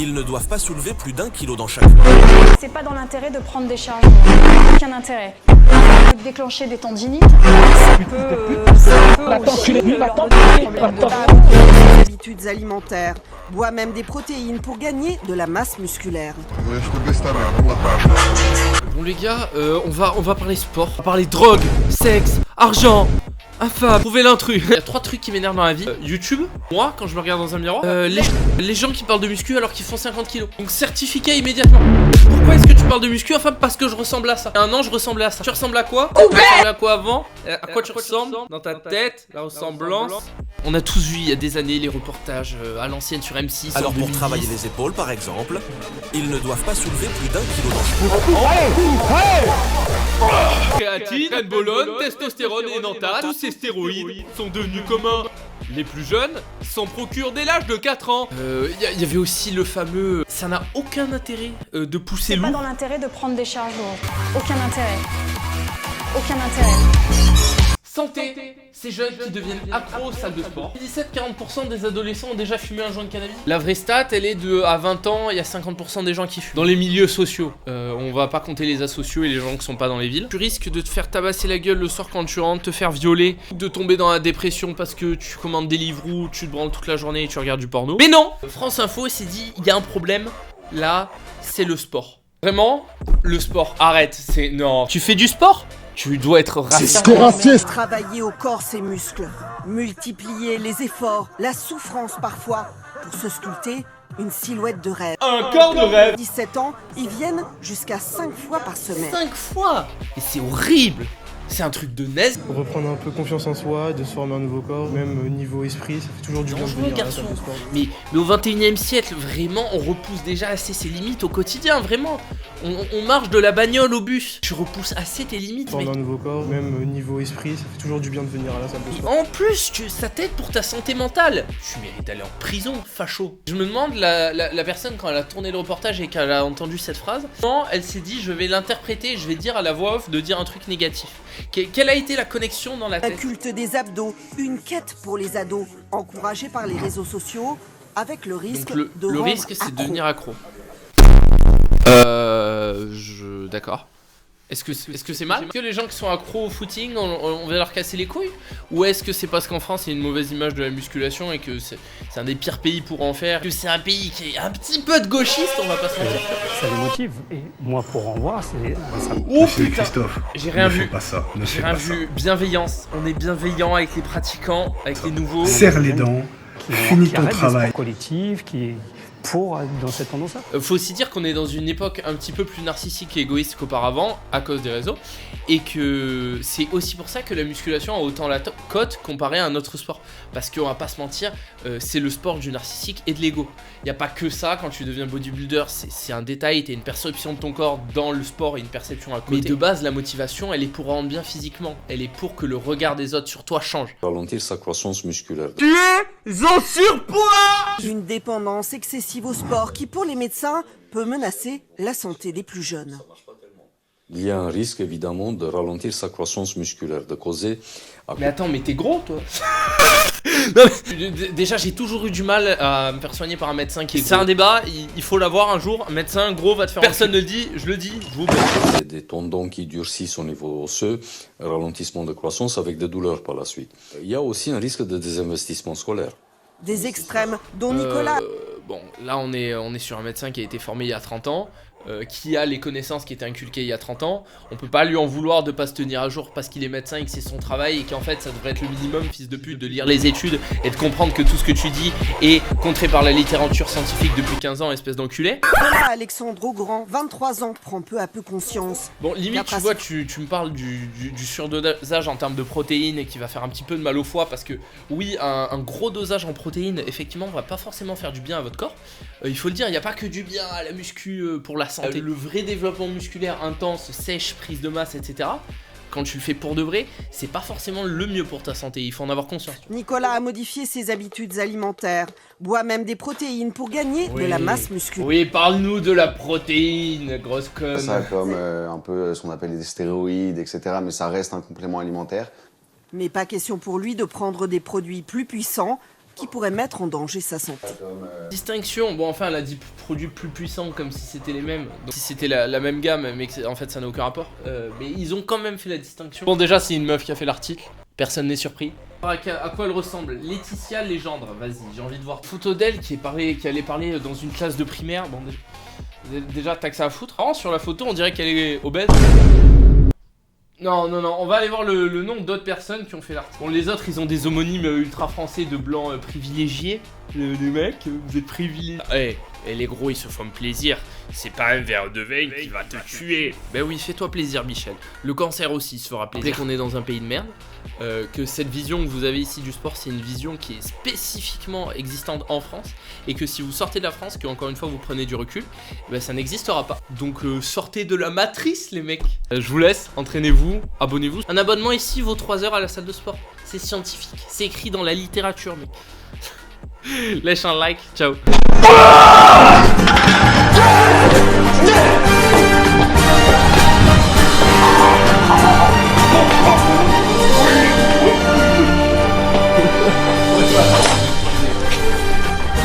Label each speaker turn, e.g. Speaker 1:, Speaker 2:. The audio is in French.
Speaker 1: Ils ne doivent pas soulever plus d'1 kilo dans chaque main.
Speaker 2: C'est pas dans l'intérêt de prendre des charges lourdes. Aucun intérêt. Ça peut déclencher des tendinites. Ça peut aussi leur donner des problèmes de dos.
Speaker 3: Des habitudes alimentaires. Boit même des protéines pour gagner de la masse musculaire.
Speaker 4: Bon les gars, on va parler sport, on va parler drogue, sexe, argent, infâme, trouver l'intrus. Il y a 3 trucs qui m'énervent dans la vie. YouTube, moi quand je me regarde dans un miroir, les gens qui parlent de muscu alors qu'ils font 50 kilos. Donc certificat immédiatement. Pourquoi est-ce que tu parles de muscu? Enfin parce que je ressemble à ça. Il y a un an je ressemblais à ça. Tu ressembles à quoi? Tu ressembles à quoi avant? À quoi tu ressembles? Dans ta tête, la ressemblance. On a tous vu il y a des années les reportages à l'ancienne sur M6.
Speaker 1: Alors pour travailler les épaules par exemple, ils ne doivent pas soulever plus d'1 kilo dans chaque main.
Speaker 4: Créatine, anbolone, testostérone et nantate, tous ces stéroïdes sont devenus communs. Les plus jeunes s'en procurent dès l'âge de 4 ans. Il y avait aussi le fameux... Ça n'a aucun intérêt de pousser
Speaker 2: C'est
Speaker 4: lourd.
Speaker 2: pas dans l'intérêt de prendre des charges lourdes. Aucun intérêt. Aucun intérêt.
Speaker 4: Santé, ces jeunes qui deviennent accros aux salles de sport. 17-40% des adolescents ont déjà fumé un joint de cannabis. La vraie stat, elle est de à 20 ans, il y a 50% des gens qui fument. Dans les milieux sociaux, on va pas compter les asociaux et les gens qui sont pas dans les villes. Tu risques de te faire tabasser la gueule le soir quand tu rentres, te faire violer, de tomber dans la dépression parce que tu commandes des livres ou tu te branles toute la journée et tu regardes du porno. Mais non, France Info s'est dit, il y a un problème, là, c'est le sport. Vraiment, le sport, arrête, c'est... Non. Tu fais du sport ? Tu dois être raciste.
Speaker 3: Travailler au corps ses muscles. Multiplier les efforts, la souffrance parfois. Pour se sculpter une silhouette de rêve.
Speaker 4: Un corps de rêve.
Speaker 3: 17 ans, ils viennent jusqu'à 5 fois par semaine.
Speaker 4: 5 fois. Et c'est horrible. C'est un truc de naze.
Speaker 5: Reprendre un peu confiance en soi, de se former un nouveau corps, même niveau esprit, ça fait toujours du bien de venir à la salle de sport.
Speaker 4: Mais au 21e siècle, vraiment, on repousse déjà assez ses limites au quotidien, vraiment. On marche de la bagnole au bus. Tu repousses assez tes limites,
Speaker 5: Former
Speaker 4: mec.
Speaker 5: un nouveau corps, même niveau esprit, ça fait toujours du bien de venir à la salle de sport.
Speaker 4: En plus, ça t'aide pour ta santé mentale. Tu mérites d'aller en prison, facho. Je me demande, la personne, quand elle a tourné le reportage et qu'elle a entendu cette phrase, non, elle s'est dit, je vais l'interpréter, je vais dire à la voix off de dire un truc négatif. Quelle a été la connexion dans la
Speaker 3: Un
Speaker 4: tête?
Speaker 3: culte des abdos, une quête pour les ados, encouragée par les réseaux sociaux, avec le risque
Speaker 4: Donc
Speaker 3: de
Speaker 4: le
Speaker 3: rendre
Speaker 4: risque, c'est de
Speaker 3: accro.
Speaker 4: devenir accro. D'accord. Est-ce que c'est mal? Est-ce que les gens qui sont accros au footing, on va leur casser les couilles? Ou est-ce que c'est parce qu'en France, il y a une mauvaise image de la musculation et que c'est un des pires pays pour en faire? Que c'est un pays qui est un petit peu de gauchiste, on va pas se mentir.
Speaker 6: Ça les motive. Et moi, pour en voir, c'est ça.
Speaker 4: Oh
Speaker 7: Monsieur
Speaker 4: putain!
Speaker 7: Christophe,
Speaker 4: J'ai rien
Speaker 7: ne fais
Speaker 4: vu.
Speaker 7: pas ça, ne
Speaker 4: J'ai
Speaker 7: fais
Speaker 4: rien
Speaker 7: pas ça.
Speaker 4: vu. Bienveillance. On est bienveillant avec les pratiquants, avec les nouveaux.
Speaker 7: Serre les dents, finis ton travail.
Speaker 6: Collectif qui est pour être dans cette tendance-là.
Speaker 4: Faut aussi dire qu'on est dans une époque un petit peu plus narcissique et égoïste qu'auparavant à cause des réseaux et que c'est aussi pour ça que la musculation a autant la cote comparé à un autre sport parce qu'on va pas se mentir, c'est le sport du narcissique et de l'ego. Y a pas que ça quand tu deviens bodybuilder, c'est un détail, t'as une perception de ton corps dans le sport et une perception à côté. Mais de base la motivation elle est pour rendre bien physiquement, elle est pour que le regard des autres sur toi change.
Speaker 8: Ralentir sa croissance musculaire.
Speaker 3: Une dépendance excessive au sport qui, pour les médecins, peut menacer la santé des plus jeunes.
Speaker 8: Il y a un risque évidemment de ralentir sa croissance musculaire, de causer...
Speaker 4: Mais attends, mais t'es gros toi? Non, mais, déjà j'ai toujours eu du mal à me faire soigner par un médecin qui est gros. C'est un débat, il faut l'avoir un jour. Un médecin gros va te faire... Personne ne le dit, je le dis, je vous plaît.
Speaker 8: Des tendons qui durcissent au niveau osseux, ralentissement de croissance avec des douleurs par la suite. Il y a aussi un risque de désinvestissement scolaire.
Speaker 3: Des extrêmes dont Nicolas...
Speaker 4: Bon, là on est sur un médecin qui a été formé il y a 30 ans, qui a les connaissances qui étaient inculquées il y a 30 ans. On peut pas lui en vouloir de pas se tenir à jour parce qu'il est médecin et que c'est son travail et qu'en fait ça devrait être le minimum, fils de pute, de lire les études et de comprendre que tout ce que tu dis est contré par la littérature scientifique depuis 15 ans, espèce d'enculé.
Speaker 3: Voilà Alexandre Augrand, 23 ans, prend peu à peu conscience.
Speaker 4: Bon, limite, tu vois, tu me parles du surdosage en termes de protéines et qui va faire un petit peu de mal au foie parce que, oui, un gros dosage en protéines, effectivement, va pas forcément faire du bien à votre corps. Il faut le dire, il n'y a pas que du bien à la muscu pour la santé. Le vrai développement musculaire intense, sèche, prise de masse, etc., quand tu le fais pour de vrai, c'est pas forcément le mieux pour ta santé, il faut en avoir conscience.
Speaker 3: Nicolas a modifié ses habitudes alimentaires, boit même des protéines pour gagner de la masse musculaire.
Speaker 4: Oui, parle-nous de la protéine, grosse conne.
Speaker 9: Ça comme un peu ce qu'on appelle des stéroïdes, etc. Mais ça reste un complément alimentaire.
Speaker 3: Mais pas question pour lui de prendre des produits plus puissants, qui pourrait mettre en danger sa santé.
Speaker 4: Distinction, bon enfin elle a dit produits plus puissants comme si c'était les mêmes. Donc, si c'était la même gamme, mais en fait ça n'a aucun rapport. Mais ils ont quand même fait la distinction. Bon déjà c'est une meuf qui a fait l'article, personne n'est surpris. À quoi elle ressemble? Laetitia Légendre, vas-y, j'ai envie de voir. Photo d'elle qui allait parler dans une classe de primaire. Bon déjà t'as que ça à foutre. Oh, sur la photo on dirait qu'elle est obèse. Non, on va aller voir le nom d'autres personnes qui ont fait l'article. Bon, les autres, ils ont des homonymes ultra français de blancs privilégiés. Les mecs, vous êtes privilégiés. Et les gros, ils se font plaisir. C'est pas un verre de vin qui va te tuer. Ben oui, fais-toi plaisir, Michel. Le cancer aussi se fera plaisir. Dès qu'on est dans un pays de merde, que cette vision que vous avez ici du sport, c'est une vision qui est spécifiquement existante en France. Et que si vous sortez de la France, que encore une fois vous prenez du recul, ben ça n'existera pas. Donc sortez de la matrice, les mecs. Je vous laisse, entraînez-vous, abonnez-vous. Un abonnement ici vaut 3 heures à la salle de sport. C'est scientifique, c'est écrit dans la littérature, mec. Lâche un like, ciao.